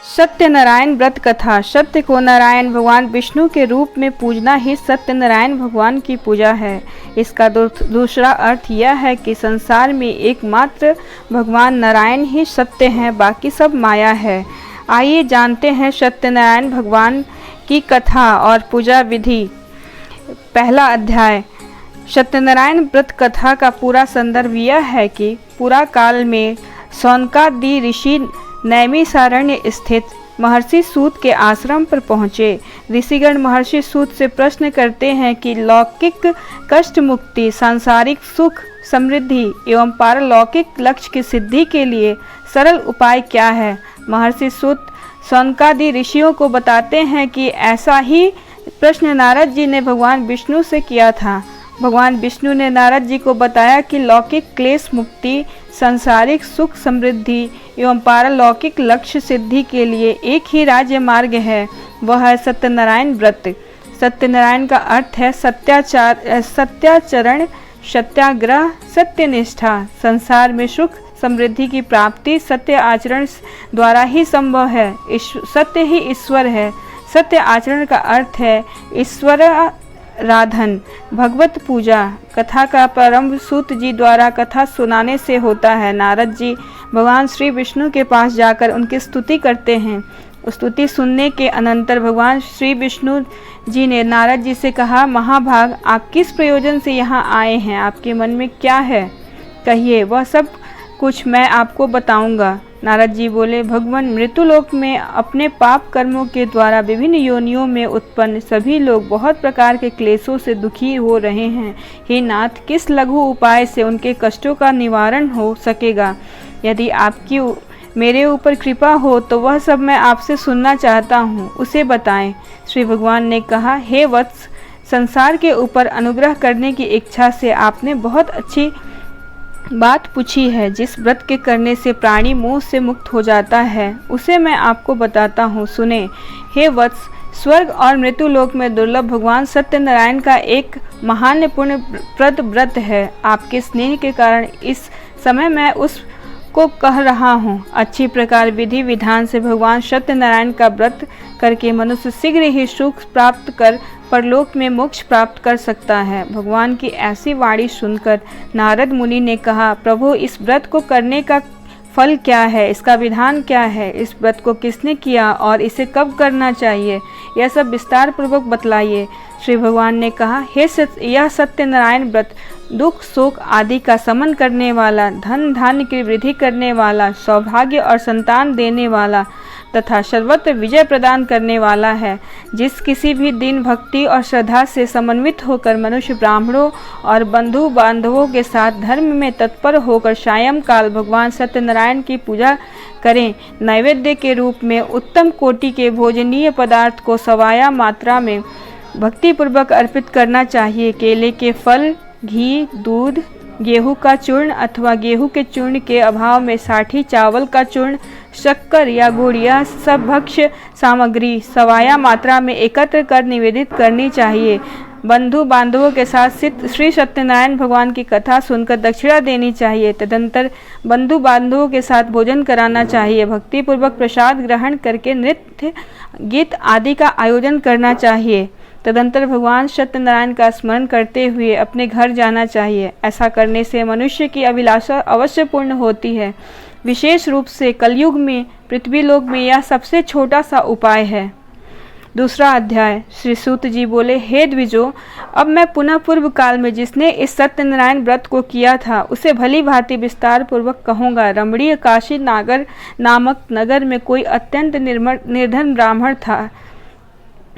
सत्यनारायण व्रत कथा। सत्य को नारायण भगवान विष्णु के रूप में पूजना ही सत्यनारायण भगवान की पूजा है। इसका दूसरा अर्थ यह है कि संसार में एकमात्र भगवान नारायण ही सत्य हैं, बाकी सब माया है। आइए जानते हैं सत्यनारायण भगवान की कथा और पूजा विधि। पहला अध्याय। सत्यनारायण व्रत कथा का पूरा संदर्भ यह है कि पुरा काल में सौनकादि ऋषि नैमिषारण्य स्थित महर्षि सूत के आश्रम पर पहुँचे। ऋषिगण महर्षि सूत से प्रश्न करते हैं कि लौकिक कष्ट मुक्ति, सांसारिक सुख समृद्धि एवं पारलौकिक लक्ष्य की सिद्धि के लिए सरल उपाय क्या है। महर्षि सूत सौनकादि ऋषियों को बताते हैं कि ऐसा ही प्रश्न नारद जी ने भगवान विष्णु से किया था। भगवान विष्णु ने नारद जी को बताया कि लौकिक क्लेश मुक्ति, सांसारिक सुख समृद्धि एवं पारलौकिक लक्ष्य सिद्धि के लिए एक ही राज्य मार्ग है, वह है सत्यनारायण व्रत। सत्यनारायण का अर्थ है सत्याचरण, सत्याग्रह, सत्यनिष्ठा। संसार में सुख समृद्धि की प्राप्ति सत्य आचरण द्वारा ही संभव है। सत्य ही ईश्वर है। सत्य आचरण का अर्थ है ईश्वर राधन, भगवत पूजा। कथा का प्रारंभ सूत जी द्वारा कथा सुनाने से होता है। नारद जी भगवान श्री विष्णु के पास जाकर उनकी स्तुति करते हैं। स्तुति सुनने के अनंतर भगवान श्री विष्णु जी ने नारद जी से कहा, महाभाग, आप किस प्रयोजन से यहाँ आए हैं? आपके मन में क्या है? कहिए, वह सब कुछ मैं आपको बताऊंगा। नारद जी बोले, भगवान, मृत्युलोक में अपने पाप कर्मों के द्वारा विभिन्न योनियों में उत्पन्न सभी लोग बहुत प्रकार के क्लेशों से दुखी हो रहे हैं। हे नाथ, किस लघु उपाय से उनके कष्टों का निवारण हो सकेगा? यदि आपकी मेरे ऊपर कृपा हो तो वह सब मैं आपसे सुनना चाहता हूँ, उसे बताएं। श्री भगवान ने कहा, हे वत्स, संसार के ऊपर अनुग्रह करने की इच्छा से आपने बहुत अच्छी बात पूछी है। जिस व्रत के करने से प्राणी मोह से मुक्त हो जाता है, उसे मैं आपको बताता हूँ, सुने। हे वत्स, स्वर्ग और मृत्युलोक में दुर्लभ भगवान सत्यनारायण का एक महान पुण्यप्रद व्रत है। आपके स्नेह के कारण इस समय मैं उसको कह रहा हूँ। अच्छी प्रकार विधि विधान से भगवान सत्यनारायण का व्रत करके मनुष्य शीघ्र ही सुख प्राप्त कर परलोक में मोक्ष प्राप्त कर सकता है। भगवान की ऐसी वाणी सुनकर नारद मुनि ने कहा, प्रभु, इस व्रत को करने का फल क्या है? इसका विधान क्या है? इस व्रत को किसने किया और इसे कब करना चाहिए? यह सब विस्तार पूर्वक बतलाइए। श्री भगवान ने कहा, यह सत्यनारायण व्रत दुख शोक आदि का शमन करने वाला, धन धान्य की वृद्धि करने वाला, सौभाग्य और संतान देने वाला तथा सर्वत्र विजय प्रदान करने वाला है। जिस किसी भी दिन भक्ति और श्रद्धा से समन्वित होकर मनुष्य ब्राह्मणों और बंधु बांधवों के साथ धर्म में तत्पर होकर सायंकाल भगवान सत्यनारायण की पूजा करें, नैवेद्य के रूप में उत्तम कोटि के भोजनीय पदार्थ को सवाया मात्रा में भक्तिपूर्वक अर्पित करना चाहिए। केले के फल, घी, दूध, गेहूं का चूर्ण अथवा गेहूं के चूर्ण के अभाव में साठी चावल का चूर्ण, शक्कर या गुड़, यह सब भक्ष्य सामग्री सवाया मात्रा में एकत्र कर निवेदित करनी चाहिए। बंधु बांधवों के साथ श्री सत्यनारायण भगवान की कथा सुनकर दक्षिणा देनी चाहिए। तदंतर बंधु बांधवों के साथ भोजन कराना चाहिए। भक्तिपूर्वक प्रसाद ग्रहण करके नृत्य गीत आदि का आयोजन करना चाहिए। तदंतर भगवान सत्यनारायण का स्मरण करते हुए अपने घर जाना चाहिए। ऐसा करने से मनुष्य की अभिलाषा अवश्य पूर्ण होती है। विशेष रूप से कलयुग में पृथ्वीलोक में यह सबसे छोटा सा उपाय है। दूसरा अध्याय। श्री सूत जी बोले, हे द्विजो, अब मैं पुनः पूर्व काल में जिसने इस सत्यनारायण व्रत को किया था उसे भली भांति विस्तार पूर्वक कहूँगा। रमणीय काशी नागर नामक नगर में कोई अत्यंत निर्धन ब्राह्मण था।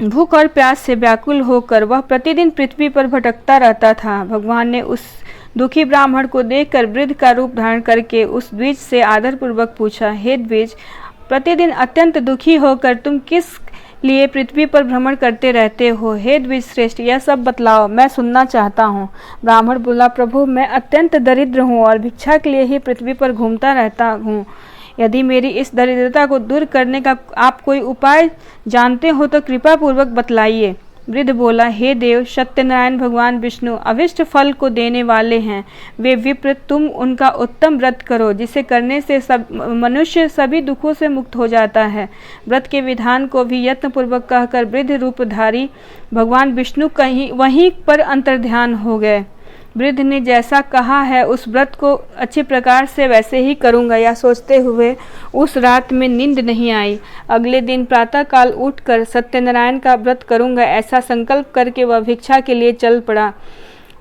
भूख और प्यास से व्याकुल होकर वह प्रतिदिन पृथ्वी पर भटकता रहता था। भगवान ने उस दुखी ब्राह्मण को देखकर वृद्ध का रूप धारण करके उस द्विज से आदर पूर्वक पूछा, हे द्विज, प्रतिदिन अत्यंत दुखी होकर तुम किस लिए पृथ्वी पर भ्रमण करते रहते हो? हे द्विज श्रेष्ठ, यह सब बतलाओ, मैं सुनना चाहता हूँ। ब्राह्मण बोला, प्रभु, मैं अत्यंत दरिद्र हूँ और भिक्षा के लिए ही पृथ्वी पर घूमता रहता हूँ। यदि मेरी इस दरिद्रता को दूर करने का आप कोई उपाय जानते हो तो कृपा पूर्वक बतलाइए। वृद्ध बोला, हे देव, सत्यनारायण भगवान विष्णु अभिष्ट फल को देने वाले हैं। वे विप्र, तुम उनका उत्तम व्रत करो, जिसे करने से सब मनुष्य सभी दुखों से मुक्त हो जाता है। व्रत के विधान को भी यत्नपूर्वक कहकर वृद्ध रूपधारी भगवान विष्णु कहीं वहीं पर अंतर्ध्यान हो गए। वृद्ध ने जैसा कहा है उस व्रत को अच्छी प्रकार से वैसे ही करूँगा, यह सोचते हुए उस रात में नींद नहीं आई। अगले दिन प्रातःकाल उठकर सत्यनारायण का व्रत करूँगा ऐसा संकल्प करके वह भिक्षा के लिए चल पड़ा।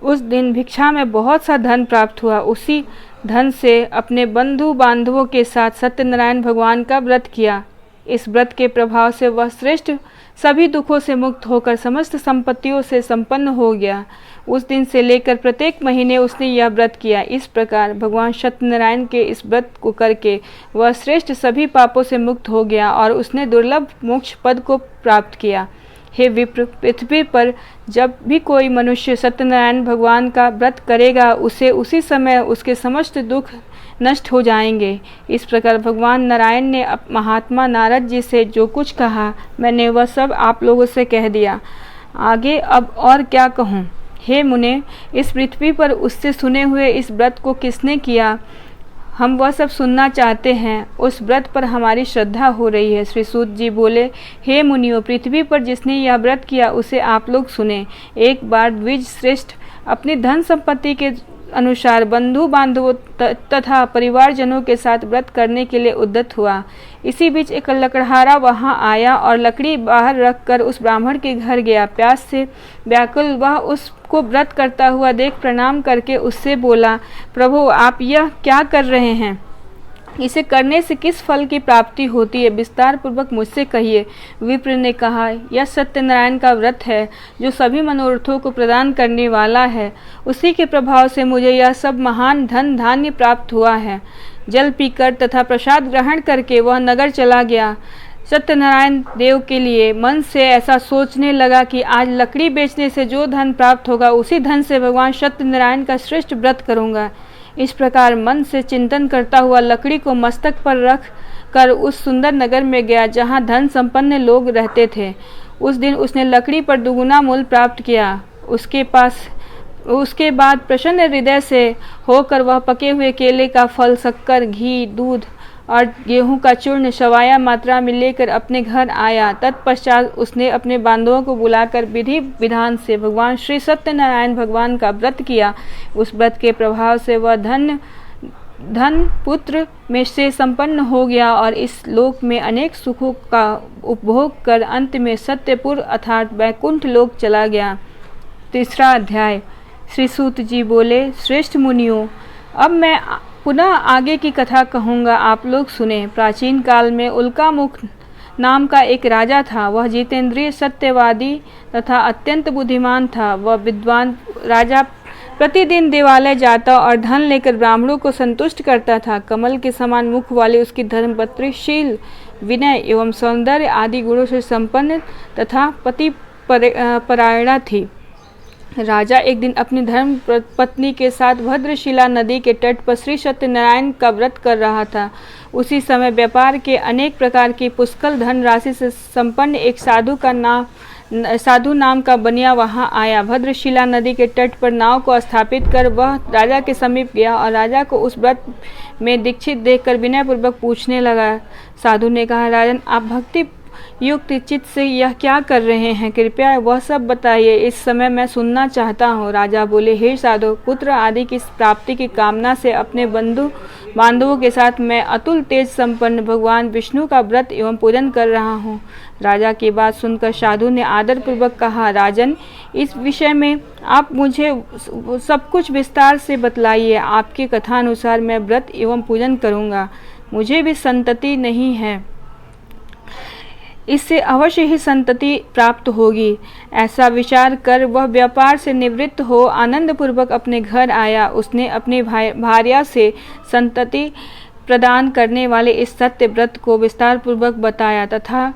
उस दिन भिक्षा में बहुत सा धन प्राप्त हुआ। उसी धन से अपने बंधु बांधवों के साथ सत्यनारायण भगवान का व्रत किया। इस व्रत के प्रभाव से वह श्रेष्ठ सभी दुखों से मुक्त होकर समस्त संपत्तियों से संपन्न हो गया। उस दिन से लेकर प्रत्येक महीने उसने यह व्रत किया। इस प्रकार भगवान सत्यनारायण के इस व्रत को करके वह श्रेष्ठ सभी पापों से मुक्त हो गया और उसने दुर्लभ मोक्ष पद को प्राप्त किया। हे विप्र, पृथ्वी पर जब भी कोई मनुष्य सत्यनारायण भगवान का व्रत करेगा उसे उसी समय उसके समस्त दुख नष्ट हो जाएंगे। इस प्रकार भगवान नारायण ने महात्मा नारद जी से जो कुछ कहा मैंने वह सब आप लोगों से कह दिया। आगे अब और क्या कहूँ। हे मुने, इस पृथ्वी पर उससे सुने हुए इस व्रत को किसने किया, हम वह सब सुनना चाहते हैं। उस व्रत पर हमारी श्रद्धा हो रही है। श्री सूत जी बोले, हे मुनियों, पृथ्वी पर जिसने यह व्रत किया उसे आप लोग सुने। एक बार द्विज श्रेष्ठ अपनी धन संपत्ति के अनुसार बंधु बांधवों तथा परिवारजनों के साथ व्रत करने के लिए उद्यत हुआ। इसी बीच एक लकड़हारा वहां आया और लकड़ी बाहर रखकर उस ब्राह्मण के घर गया। प्यास से व्याकुल वह उसको व्रत करता हुआ देख प्रणाम करके उससे बोला, प्रभु, आप यह क्या कर रहे हैं? इसे करने से किस फल की प्राप्ति होती है, विस्तार पूर्वक मुझसे कहिए। विप्र ने कहा, यह सत्यनारायण का व्रत है जो सभी मनोरथों को प्रदान करने वाला है। उसी के प्रभाव से मुझे यह सब महान धन धान्य प्राप्त हुआ है। जल पीकर तथा प्रसाद ग्रहण करके वह नगर चला गया। सत्यनारायण देव के लिए मन से ऐसा सोचने लगा कि आज लकड़ी बेचने से जो धन प्राप्त होगा उसी धन से भगवान सत्यनारायण का श्रेष्ठ व्रत करूँगा। इस प्रकार मन से चिंतन करता हुआ लकड़ी को मस्तक पर रख कर उस सुंदर नगर में गया जहाँ धन संपन्न लोग रहते थे। उस दिन उसने लकड़ी पर दुगुना मूल्य प्राप्त किया। उसके बाद प्रसन्न हृदय से होकर वह पके हुए केले का फल, शक्कर, घी, दूध और गेहूं का चूर्ण सवाया मात्रा में लेकर अपने घर आया। तत्पश्चात उसने अपने बांधवों को बुलाकर विधि विधान से भगवान श्री सत्यनारायण भगवान का व्रत किया। उस व्रत के प्रभाव से वह धन पुत्र में से संपन्न हो गया और इस लोक में अनेक सुखों का उपभोग कर अंत में सत्यपुर अर्थात वैकुंठ लोक चला गया। तीसरा अध्याय। श्री सूत जी बोले, श्रेष्ठ मुनियों, अब मैं पुनः आगे की कथा कहूँगा, आप लोग सुने। प्राचीन काल में उल्कामुख नाम का एक राजा था। वह जितेंद्रिय, सत्यवादी तथा अत्यंत बुद्धिमान था। वह विद्वान राजा प्रतिदिन देवालय जाता और धन लेकर ब्राह्मणों को संतुष्ट करता था। कमल के समान मुख वाली उसकी धर्मपत्नी शील, विनय एवं सौंदर्य आदि गुणों से संपन्न तथा पति परायणा थी। राजा एक दिन अपनी धर्म पत्नी के साथ भद्रशिला नदी के तट पर श्री सत्यनारायण का व्रत कर रहा था। उसी समय व्यापार के अनेक प्रकार की पुष्कल धन राशि से संपन्न एक साधु नाम का बनिया वहां आया। भद्रशिला नदी के तट पर नाव को स्थापित कर वह राजा के समीप गया और राजा को उस व्रत में दीक्षित देखकर विनयपूर्वक पूछने लगा। साधु ने कहा, राजन, आप भक्ति युक्त चित्त से यह क्या कर रहे हैं? कृपया वह सब बताइए, इस समय मैं सुनना चाहता हूँ। राजा बोले, हे साधु, पुत्र आदि की प्राप्ति की कामना से अपने बंधु बांधवों के साथ मैं अतुल तेज संपन्न भगवान विष्णु का व्रत एवं पूजन कर रहा हूँ। राजा की बात सुनकर साधु ने आदर पूर्वक कहा, राजन, इस विषय में आप मुझे सब कुछ विस्तार से बतलाइए। आपकी कथानुसार मैं व्रत एवं पूजन करूँगा। मुझे भी संतति नहीं है, इससे अवश्य ही संतति प्राप्त होगी। ऐसा विचार कर वह व्यापार से निवृत्त हो आनंद पूर्वक अपने घर आया। उसने अपनी भार्या से संतति प्रदान करने वाले इस सत्य व्रत को विस्तार पूर्वक बताया तथा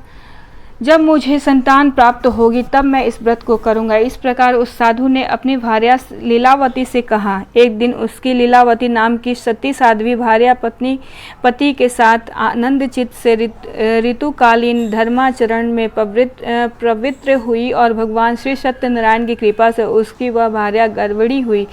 जब मुझे संतान प्राप्त होगी तब मैं इस व्रत को करूंगा। इस प्रकार उस साधु ने अपनी भार्या लीलावती से कहा। एक दिन उसकी लीलावती नाम की सती साध्वी भार्या पति के साथ आनंद चित्त से ऋतुकालीन धर्माचरण में पवित्र हुई और भगवान श्री सत्यनारायण की कृपा से उसकी वह भार्या गर्भिणी हुई।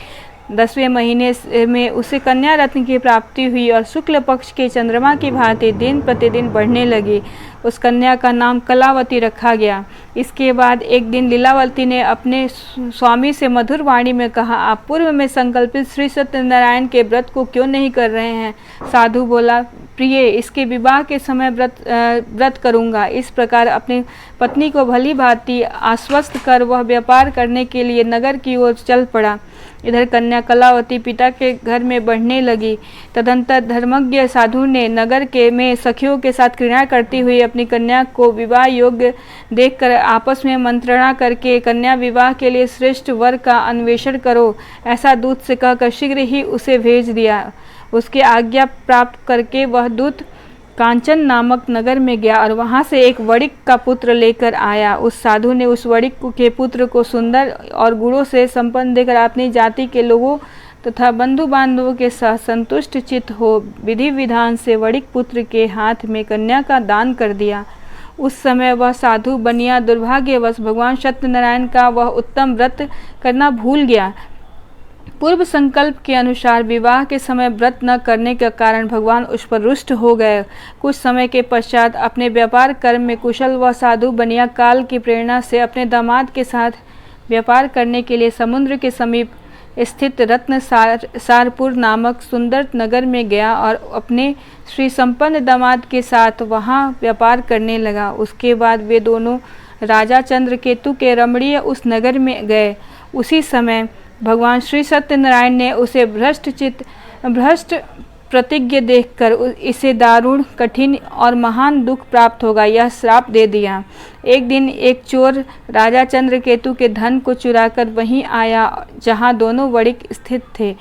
10वें महीने में उसे कन्या रत्न की प्राप्ति हुई और शुक्ल पक्ष के चंद्रमा की भांति दिन प्रतिदिन बढ़ने लगी। उस कन्या का नाम कलावती रखा गया। इसके बाद एक दिन लीलावती ने अपने स्वामी से मधुर वाणी में कहा, आप पूर्व में संकल्पित श्री सत्यनारायण के व्रत को क्यों नहीं कर रहे हैं? साधु बोला, प्रिय, इसके विवाह के समय व्रत करूंगा। इस प्रकार अपनी पत्नी को भली भांति आश्वस्त कर वह व्यापार करने के लिए नगर की ओर चल पड़ा। इधर कन्या कलावती पिता के घर में बढ़ने लगी। तदंतर धर्मज्ञ साधु ने नगर में सखियों के साथ क्रीड़ा करती हुई अपनी कन्या को विवाह योग्य देखकर आपस में मंत्रणा करके कन्या विवाह के लिए श्रेष्ठ वर का अन्वेषण करो, ऐसा दूत से कहकर शीघ्र ही उसे भेज दिया। उसकी आज्ञा प्राप्त करके वह दूत कांचन नामक नगर में गया और वहां से एक वणिक का पुत्र लेकर आया। उस साधु ने उस वणिक के पुत्र को सुंदर और गुणों से संपन्न देखकर अपनी जाति के लोगों तथा बंधु बांधवों के साथ संतुष्ट चित्त हो विधि विधान से वणिक पुत्र के हाथ में कन्या का दान कर दिया। उस समय वह साधु बनिया दुर्भाग्यवश भगवान सत्यनारायण का वह उत्तम व्रत करना भूल गया। पूर्व संकल्प के अनुसार विवाह के समय व्रत न करने के कारण भगवान उस पर रुष्ट हो गए। कुछ समय के पश्चात अपने व्यापार कर्म में कुशल वह साधु बनिया काल की प्रेरणा से अपने दामाद के साथ व्यापार करने के लिए समुद्र के समीप स्थित रत्न सारपुर नामक सुंदर नगर में गया और अपने श्री संपन्न दामाद के साथ वहां व्यापार करने लगा। उसके बाद वे दोनों राजा चंद्रकेतु के रमणीय उस नगर में गए। उसी समय भगवान श्री सत्यनारायण ने उसे भ्रष्ट प्रतिज्ञ देखकर इसे दारुण कठिन और महान दुख प्राप्त होगा यह श्राप दे दिया। एक दिन एक चोर राजा चंद्रकेतु के धन को चुराकर वहीं आया जहां दोनों वणिक स्थित थे।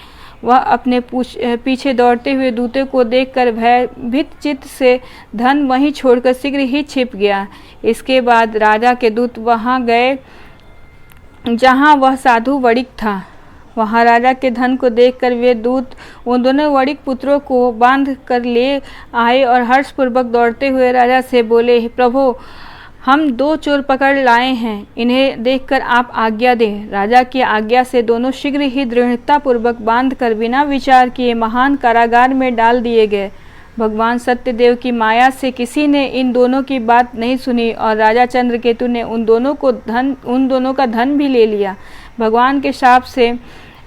वह अपने पीछे दौड़ते हुए दूते को देखकर भयभीत चित्त से धन वहीं छोड़कर शीघ्र ही छिप गया। इसके बाद राजा के दूत वहां गए जहां वह साधु वणिक था। वहां राजा के धन को देखकर वे दूत उन दोनों वणिक पुत्रों को बांध कर ले आए और हर्षपूर्वक दौड़ते हुए राजा से बोले, प्रभु, हम 2 चोर पकड़ लाए हैं, इन्हें देखकर आप आज्ञा दें। राजा की आज्ञा से दोनों शीघ्र ही दृढ़तापूर्वक बांध कर बिना विचार किए महान कारागार में डाल दिए गए। भगवान सत्यदेव की माया से किसी ने इन दोनों की बात नहीं सुनी और राजा चंद्रकेतु ने उन दोनों का धन भी ले लिया। भगवान के शाप से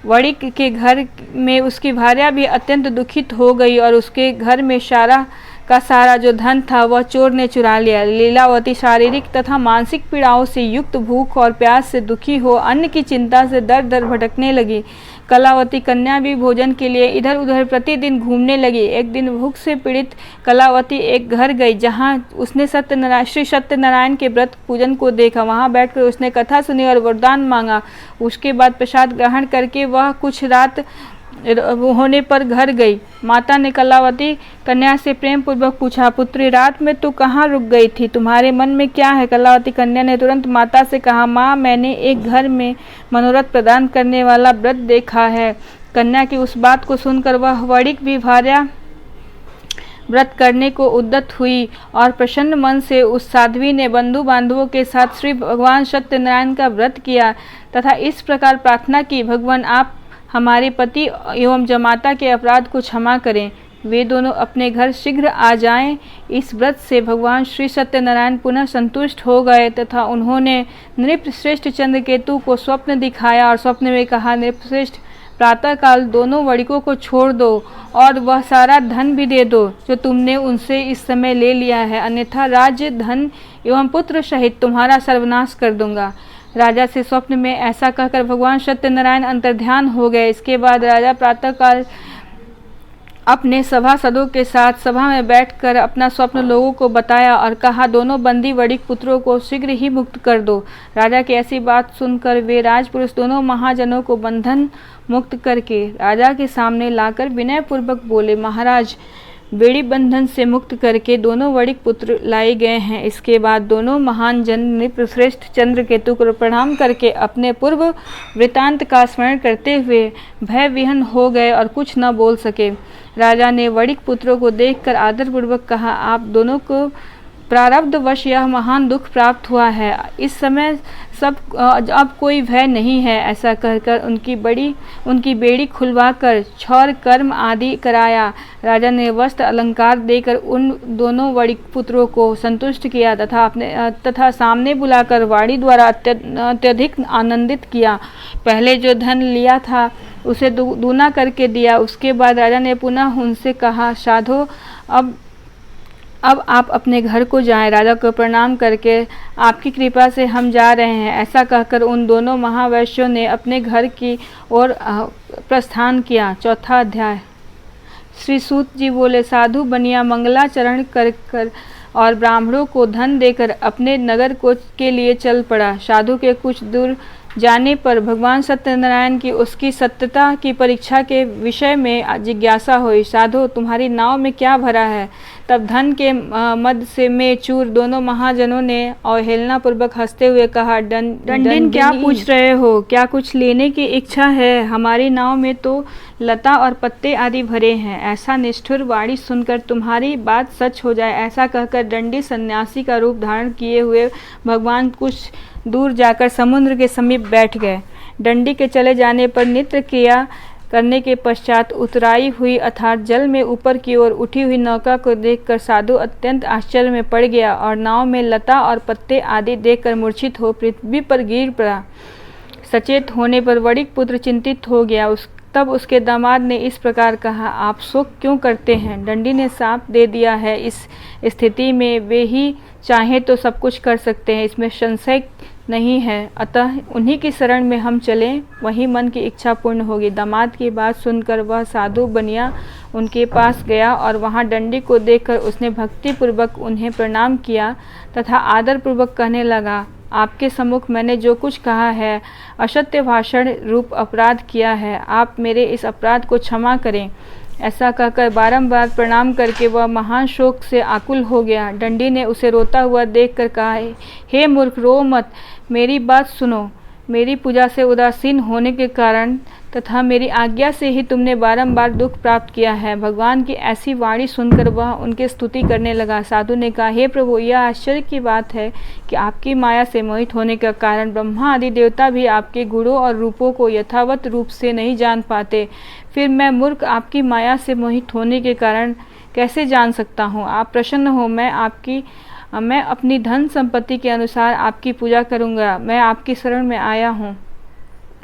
वणिक के घर में उसकी भार्या भी अत्यंत दुखित हो गई और उसके घर में सारा जो धन था वह चोर ने चुरा लिया। लीलावती शारीरिक तथा मानसिक पीड़ाओं से युक्त भूख और प्यास से दुखी हो अन्न की चिंता से दर दर भटकने लगी। कलावती कन्या भी भोजन के लिए इधर उधर प्रतिदिन घूमने लगी। एक दिन भूख से पीड़ित कलावती एक घर गई जहां उसने श्री सत्यनारायण के व्रत पूजन को देखा। वहां बैठकर उसने कथा सुनी और वरदान मांगा। उसके बाद प्रसाद ग्रहण करके वह कुछ रात होने पर घर गई। माता ने कलावती कन्या से प्रेम पूर्वक पूछा, पुत्री, रात में तू कहाँ रुक गई थी? तुम्हारे मन में क्या है? कलावती कन्या ने तुरंत माता से कहा, माँ, मैंने एक घर में मनोरथ प्रदान करने वाला व्रत देखा है। कन्या की उस बात को सुनकर वह वणिक भी भार्या व्रत करने को उद्यत हुई और प्रसन्न मन से उस साध्वी ने बंधु बांधवों के साथ श्री भगवान सत्यनारायण का व्रत किया तथा इस प्रकार प्रार्थना की, भगवान, आप हमारे पति एवं जमाता के अपराध को क्षमा करें। वे दोनों अपने घर शीघ्र आ जाएं। इस व्रत से भगवान श्री सत्यनारायण पुनः संतुष्ट हो गए तथा उन्होंने नृपश्रेष्ठ चंद्रकेतु को स्वप्न दिखाया और स्वप्न में कहा, नृपश्रेष्ठ, प्रातःकाल दोनों वणिकों को छोड़ दो और वह सारा धन भी दे दो जो तुमने उनसे इस समय ले लिया है, अन्यथा राज्य, धन एवं पुत्र सहित तुम्हारा सर्वनाश कर दूंगा। राजा से स्वप्न में ऐसा कहकर भगवान सत्यनारायण अंतर्ध्यान हो गए। इसके बाद राजा प्रातःकाल अपने सभासदों के साथ सभा में बैठकर अपना स्वप्न लोगों को बताया और कहा, दोनों बंदी वणिक पुत्रों को शीघ्र ही मुक्त कर दो। राजा की ऐसी बात सुनकर वे राजपुरुष दोनों महाजनों को बंधन मुक्त करके राजा के सामने लाकर विनय पूर्वक बोले, महाराज, बेड़ी बंधन से मुक्त करके दोनों वणिक पुत्र लाए गए हैं। इसके बाद दोनों महान जन नृपश्रेष्ठ चंद्रकेतु को प्रणाम करके अपने पूर्व वृतांत का स्मरण करते हुए भय विहन हो गए और कुछ न बोल सके। राजा ने वणिक पुत्रों को देखकर आदरपूर्वक कहा, आप दोनों को प्रारब्धवश यह महान दुख प्राप्त हुआ है। इस समय अब कोई भय नहीं है। ऐसा कहकर उनकी बेड़ी खुलवाकर छौर कर्म आदि कराया। राजा ने वस्त्र अलंकार देकर उन दोनों वणिक पुत्रों को संतुष्ट किया तथा सामने बुलाकर वाणी द्वारा अत्यधिक आनंदित किया। पहले जो धन लिया था उसे दूना करके दिया। उसके बाद राजा ने पुनः उनसे कहा, साधो अब आप अपने घर को जाएं। राजा को प्रणाम करके, आपकी कृपा से हम जा रहे हैं। ऐसा कहकर उन दोनों महावैश्यों ने अपने घर की ओर प्रस्थान किया। चौथा अध्याय। श्री सूत जी बोले, साधु बनिया मंगलाचरण कर और ब्राह्मणों को धन देकर अपने नगर के लिए चल पड़ा। साधु के कुछ दूर जाने पर भगवान सत्यनारायण की उसकी सत्यता की परीक्षा के विषय में जिज्ञासा हुई। साधु, तुम्हारी नाव में क्या भरा है? तब धन के मद से में चूर दोनों महाजनों ने अवहेलना पूर्वक हंसते हुए कहा, दंडिन क्या पूछ रहे हो? क्या कुछ लेने की इच्छा है? हमारी नाव में तो लता और पत्ते आदि भरे हैं। ऐसा निष्ठुर वाणी सुनकर तुम्हारी बात सच हो जाए। ऐसा कहकर दंडी सन्यासी का रूप धारण किए हुए भगवान कुछ दूर जाकर समुद्र के समीप बैठ गए। दंडी के चले जाने पर नित्य क्रिया करने के पश्चात उतराई हुई अर्थात जल में ऊपर की ओर उठी हुई नौका को देखकर साधु अत्यंत आश्चर्य में पड़ गया और नाव में लता और पत्ते आदि देखकर मूर्छित हो पृथ्वी पर गिर पड़ा। सचेत होने पर वणिक पुत्र चिंतित हो गया। तब उसके दामाद ने इस प्रकार कहा, आप शोक क्यों करते हैं? दंडी ने साप दे दिया है। इस स्थिति में वे ही चाहें तो सब कुछ कर सकते हैं, इसमें संशय नहीं है। अतः उन्हीं की शरण में हम चलें, वहीं मन की इच्छा पूर्ण होगी। दामाद की बात सुनकर वह साधु बनिया उनके पास गया और वहां दंडी को देखकर उसने भक्तिपूर्वक उन्हें प्रणाम किया तथा आदरपूर्वक कहने लगा, आपके सम्मुख मैंने जो कुछ कहा है असत्य भाषण रूप अपराध किया है। आप मेरे इस अपराध को क्षमा करें। ऐसा कहकर बारंबार प्रणाम करके वह महान शोक से आकुल हो गया। दंडी ने उसे रोता हुआ देखकर कहा, हे मूर्ख, रो मत, मेरी बात सुनो। मेरी पूजा से उदासीन होने के कारण तथा मेरी आज्ञा से ही तुमने बारंबार दुख प्राप्त किया है। भगवान की ऐसी वाणी सुनकर वह उनकी स्तुति करने लगा। साधु ने कहा, हे प्रभु, यह आश्चर्य की बात है कि आपकी माया से मोहित होने के कारण ब्रह्मा आदि देवता भी आपके गुणों और रूपों को यथावत रूप से नहीं जान पाते। फिर मैं मूर्ख आपकी माया से मोहित होने के कारण कैसे जान सकता हूँ? आप प्रसन्न हो, मैं अपनी धन संपत्ति के अनुसार आपकी पूजा करूँगा। मैं आपकी शरण में आया हूँ।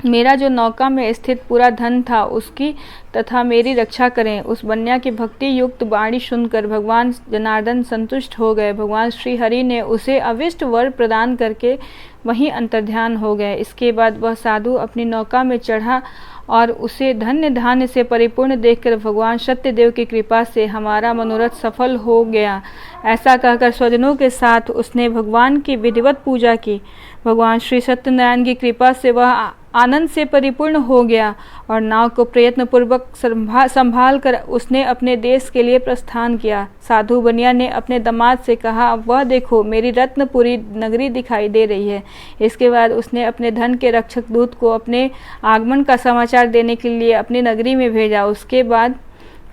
मेरा जो नौका में स्थित पूरा धन था उसकी तथा मेरी रक्षा करें। उस बन्या की भक्ति युक्त वाणी सुनकर भगवान जनार्दन संतुष्ट हो गए। भगवान श्री हरि ने उसे अविष्ट वर प्रदान करके वहीं अंतर्ध्यान हो गए। इसके बाद वह साधु अपनी नौका में चढ़ा और उसे धन्य धान्य से परिपूर्ण देखकर भगवान सत्यदेव की कृपा से हमारा मनोरथ सफल हो गया। ऐसा कहकर स्वजनों के साथ उसने भगवान की विधिवत पूजा की। भगवान श्री सत्यनारायण की कृपा से वह आनंद से परिपूर्ण हो गया और नाव को प्रयत्न पूर्वक संभाल कर उसने अपने देश के लिए प्रस्थान किया। साधु बनिया ने अपने दामाद से कहा, वह देखो, मेरी रत्नपुरी नगरी दिखाई दे रही है। इसके बाद उसने अपने धन के रक्षक दूत को अपने आगमन का समाचार देने के लिए अपनी नगरी में भेजा। उसके बाद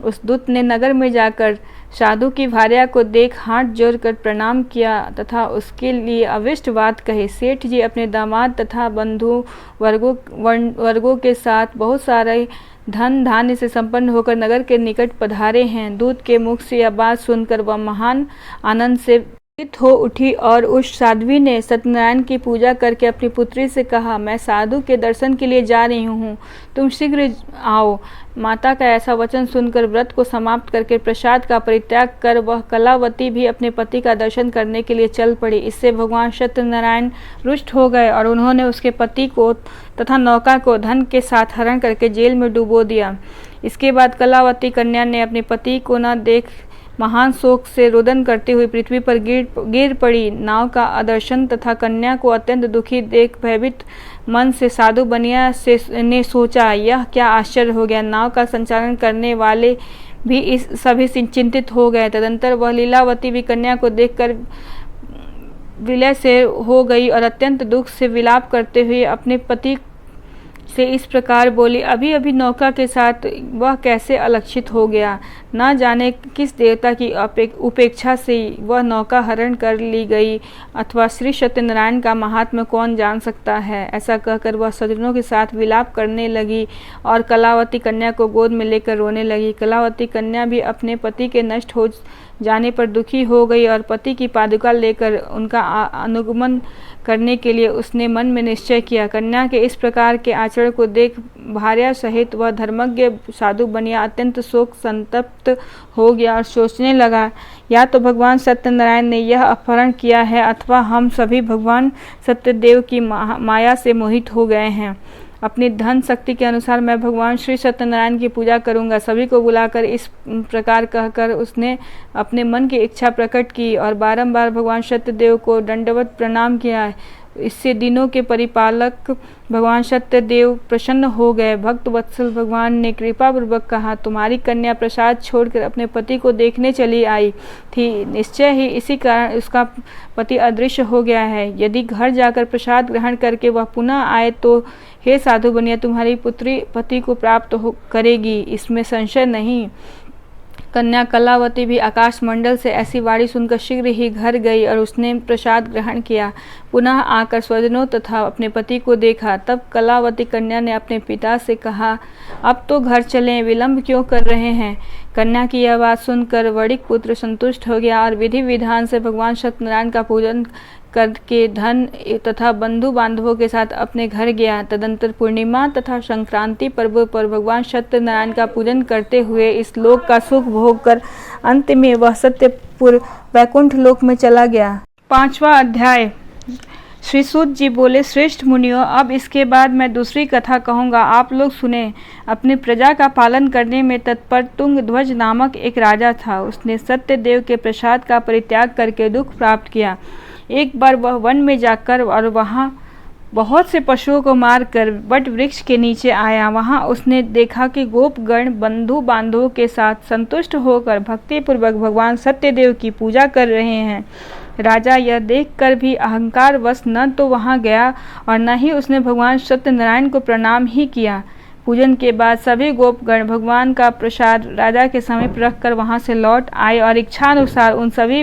उस दूत ने नगर में जाकर साधु की भार्या को देख हाथ जोड़कर प्रणाम किया तथा उसके लिए अविष्ट बात कही। सेठ जी अपने दामाद तथा बंधु वर्गों के साथ बहुत सारे धन धान्य से संपन्न होकर नगर के निकट पधारे हैं। दूत के मुख से यह बात सुनकर वह महान आनंद से हो उठी और उस साध्वी ने सत्यनारायण की पूजा करके अपनी पुत्री से कहा, मैं साधु के दर्शन के लिए जा रही हूँ, तुम शीघ्र आओ। माता का ऐसा वचन सुनकर व्रत को समाप्त करके प्रसाद का परित्याग कर वह कलावती भी अपने पति का दर्शन करने के लिए चल पड़ी। इससे भगवान सत्यनारायण रुष्ट हो गए और उन्होंने उसके पति को तथा नौका को धन के साथ हरण करके जेल में डुबो दिया। इसके बाद कलावती कन्या ने अपने पति को न देख महान शोक से रुदन करती हुई पृथ्वी पर गिर पड़ी। नाव का अदर्शन तथा कन्या को अत्यंत दुखी देख भयभीत मन से साधु बनिया ने सोचा, यह क्या आश्चर्य हो गया। नाव का संचालन करने वाले भी इस सभी चिंतित हो गए। तदंतर वह लीलावती भी कन्या को देखकर विलय से हो गई और अत्यंत दुख से विलाप करते हुए अपने पति से इस प्रकार बोली, अभी अभी नौका के साथ वह कैसे अलक्षित हो गया, न जाने किस देवता की उपेक्षा से वह नौका हरण कर ली गई, अथवा श्री सत्यनारायण का महात्म्य कौन जान सकता है। ऐसा कहकर वह स्वजनों के साथ विलाप करने लगी और कलावती कन्या को गोद में लेकर रोने लगी। कलावती कन्या भी अपने पति के नष्ट हो जाने पर दुखी हो गई और पति की पादुका लेकर उनका अनुगमन करने के लिए उसने मन में निश्चय किया। कन्या के इस प्रकार के आचरण को देख भार्या सहित वह धर्मज्ञ साधु बनिया अत्यंत शोक संतप्त हो गया और सोचने लगा, या तो भगवान सत्यनारायण ने यह अपहरण किया है अथवा हम सभी भगवान सत्यदेव की माया से मोहित हो गए हैं। अपनी धन शक्ति के अनुसार मैं भगवान श्री सत्यनारायण की पूजा करूंगा। सभी को बुलाकर इस प्रकार कहकर उसने अपने मन की इच्छा प्रकट की और बारंबार भगवान सत्यदेव को दंडवत प्रणाम किया। इससे दिनों के परिपालक भगवान सत्यदेव प्रसन्न हो गए। भक्त वत्सल भगवान ने कृपापूर्वक कहा, तुम्हारी कन्या प्रसाद छोड़कर अपने पति को देखने चली आई थी, निश्चय ही इसी कारण उसका पति अदृश्य हो गया है। यदि घर जाकर प्रसाद ग्रहण करके वह पुनः आए तो हे साधु बनिया, तुम्हारी पुत्री पति को प्राप्त करेगी, इसमें संशय नहीं। कन्या कलावती भी आकाश मंडल से ऐसी वाणी सुनकर शीघ्र ही घर गई और उसने प्रसाद ग्रहण किया। पुनः आकर स्वजनों तथा अपने पति को देखा। तब कलावती कन्या ने अपने पिता से कहा, अब तो घर चलें, विलंब क्यों कर रहे हैं। कन्या की यह बात सुनकर वणिक पुत्र संतुष्ट हो गया और विधि विधान से भगवान सत्यनारायण का पूजन करके धन तथा बंधु बांधवों के साथ अपने घर गया। तदंतर पूर्णिमा तथा संक्रांति पर्व पर भगवान सत्यनारायण का पूजन करते हुए इस लोक का सुख भोग कर अंत में वह सत्यपुर वैकुंठ लोक में चला गया। 5वां अध्याय। श्री सूत जी बोले, श्रेष्ठ मुनियों, अब इसके बाद मैं दूसरी कथा कहूँगा, आप लोग सुने। अपनी प्रजा का पालन करने में तत्पर तुंगध्वज नामक एक राजा था। उसने सत्यदेव के प्रसाद का परित्याग करके दुख प्राप्त किया। एक बार वह वन में जाकर और वहाँ बहुत से पशुओं को मारकर वट वृक्ष के नीचे आया। वहाँ उसने देखा कि गोपगण बंधु बांधवों के साथ संतुष्ट होकर भक्तिपूर्वक भगवान सत्यदेव की पूजा कर रहे हैं। राजा यह देखकर भी अहंकारवश न तो वहाँ गया और न ही उसने भगवान सत्यनारायण को प्रणाम ही किया। पूजन के बाद सभी गोपगण भगवान का प्रसाद राजा के समीप रखकर वहां से लौट आए और इच्छानुसार उन सभी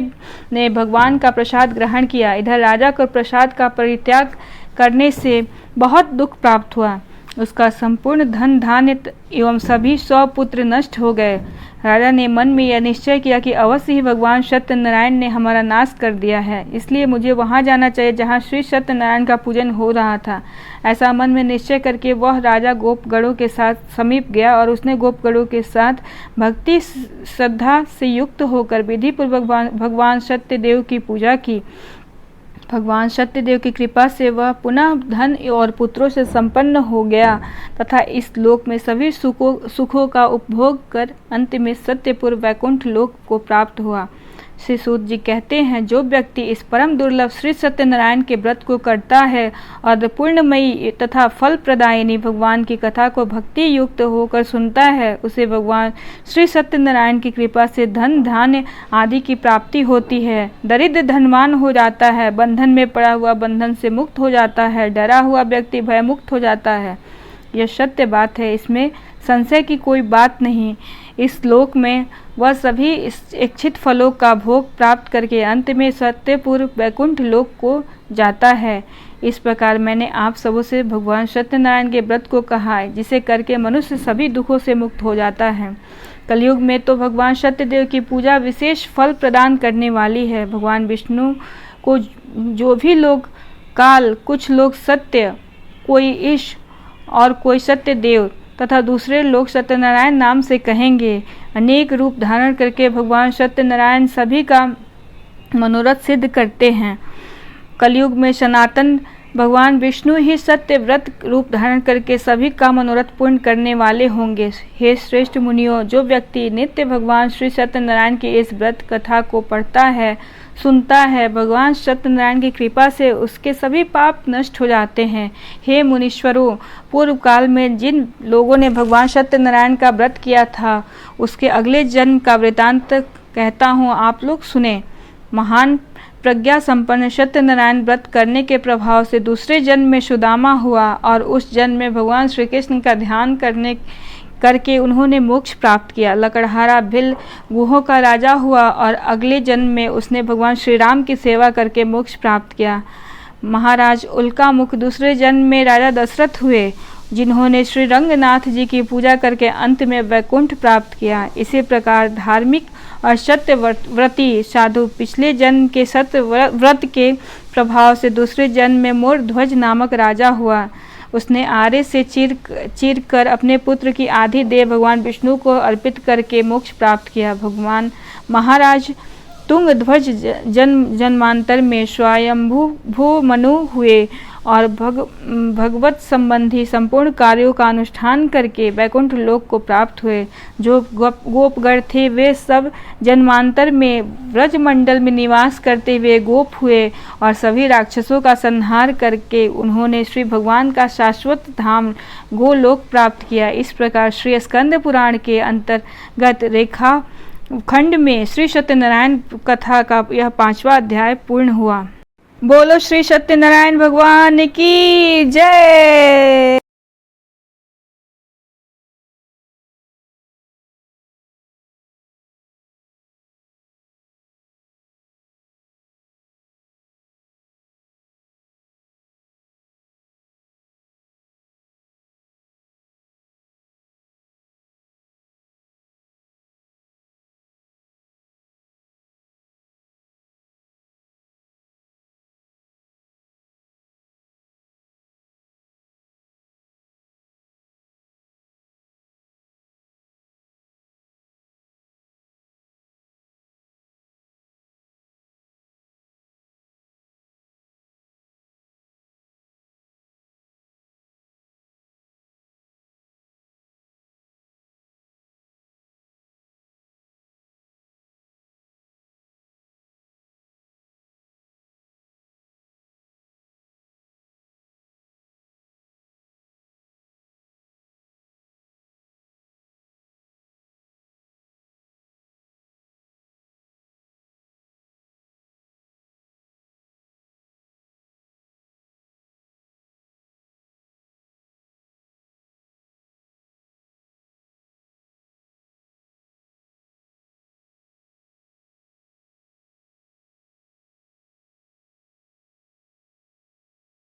ने भगवान का प्रसाद ग्रहण किया। इधर राजा को प्रसाद का परित्याग करने से बहुत दुख प्राप्त हुआ। उसका संपूर्ण धन धान्य एवं सभी 100 पुत्र नष्ट हो गए। राजा ने मन में यह निश्चय किया कि अवश्य ही भगवान सत्यनारायण ने हमारा नाश कर दिया है, इसलिए मुझे वहां जाना चाहिए जहां श्री सत्यनारायण का पूजन हो रहा था। ऐसा मन में निश्चय करके वह राजा गोपगणों के साथ समीप गया और उसने गोपगणों के साथ भक्ति श्रद्धा से युक्त होकर विधिपूर्वक भगवान सत्यदेव की पूजा की। भगवान सत्यदेव की कृपा से वह पुनः धन और पुत्रों से संपन्न हो गया तथा इस लोक में सभी सुखों का उपभोग कर अंत में सत्यपुर वैकुंठ लोक को प्राप्त हुआ। श्री सूत जी कहते हैं, जो व्यक्ति इस परम दुर्लभ श्री सत्यनारायण के व्रत को करता है और पूर्णमयी तथा फल प्रदायिनी भगवान की कथा को भक्ति युक्त होकर सुनता है, उसे भगवान श्री सत्यनारायण की कृपा से धन धान्य आदि की प्राप्ति होती है। दरिद्र धनवान हो जाता है, बंधन में पड़ा हुआ बंधन से मुक्त हो जाता है, डरा हुआ व्यक्ति भयमुक्त हो जाता है। यह सत्य बात है, इसमें संशय की कोई बात नहीं। इस लोक में वह सभी इच्छित फलों का भोग प्राप्त करके अंत में सत्यपुर वैकुंठ लोक को जाता है। इस प्रकार मैंने आप सबों से भगवान सत्यनारायण के व्रत को कहा है, जिसे करके मनुष्य सभी दुखों से मुक्त हो जाता है। कलयुग में तो भगवान सत्यदेव की पूजा विशेष फल प्रदान करने वाली है। भगवान विष्णु को जो भी लोग काल, कुछ लोग सत्य, कोई ईश और कोई सत्यदेव तथा दूसरे लोग सत्यनारायण नाम से कहेंगे। अनेक रूप धारण करके भगवान सत्यनारायण सभी का मनोरथ सिद्ध करते हैं। कलयुग में सनातन भगवान विष्णु ही सत्य व्रत रूप धारण करके सभी का मनोरथ पूर्ण करने वाले होंगे। हे श्रेष्ठ मुनियों, जो व्यक्ति नित्य भगवान श्री सत्यनारायण की इस व्रत कथा को पढ़ता है, सुनता है, भगवान सत्यनारायण की कृपा से उसके सभी पाप नष्ट हो जाते हैं। हे मुनीश्वरों, पूर्व काल में जिन लोगों ने भगवान सत्यनारायण का व्रत किया था, उसके अगले जन्म का वृतांत कहता हूँ, आप लोग सुने। महान प्रज्ञा संपन्न सत्यनारायण व्रत करने के प्रभाव से दूसरे जन्म में सुदामा हुआ और उस जन्म में भगवान श्री कृष्ण का ध्यान करके उन्होंने मोक्ष प्राप्त किया। लकड़हारा भिल गुहों का राजा हुआ और अगले जन्म में उसने भगवान श्री राम की सेवा करके मोक्ष प्राप्त किया। महाराज उल्कामुख दूसरे जन्म में राजा दशरथ हुए, जिन्होंने श्री रंगनाथ जी की पूजा करके अंत में वैकुंठ प्राप्त किया। इसी प्रकार धार्मिक और सत्य व्रती साधु पिछले जन्म के सत्य व्रत के प्रभाव से दूसरे जन्म में मोरध्वज नामक राजा हुआ। उसने आरे से चीर कर अपने पुत्र की आधी देह भगवान विष्णु को अर्पित करके मोक्ष प्राप्त किया। भगवान महाराज तुंगध्वज जन्मांतर में स्वयंभू मनु हुए और भगवत संबंधी संपूर्ण कार्यों का अनुष्ठान करके वैकुंठ लोक को प्राप्त हुए। जो गोपगण थे वे सब जन्मांतर में ब्रजमंडल में निवास करते हुए गोप हुए और सभी राक्षसों का संहार करके उन्होंने श्री भगवान का शाश्वत धाम गोलोक प्राप्त किया। इस प्रकार श्री स्कंद पुराण के अंतर्गत रेखा खंड में श्री सत्यनारायण कथा का यह 5वां अध्याय पूर्ण हुआ। बोलो श्री सत्यनारायण भगवान की जय।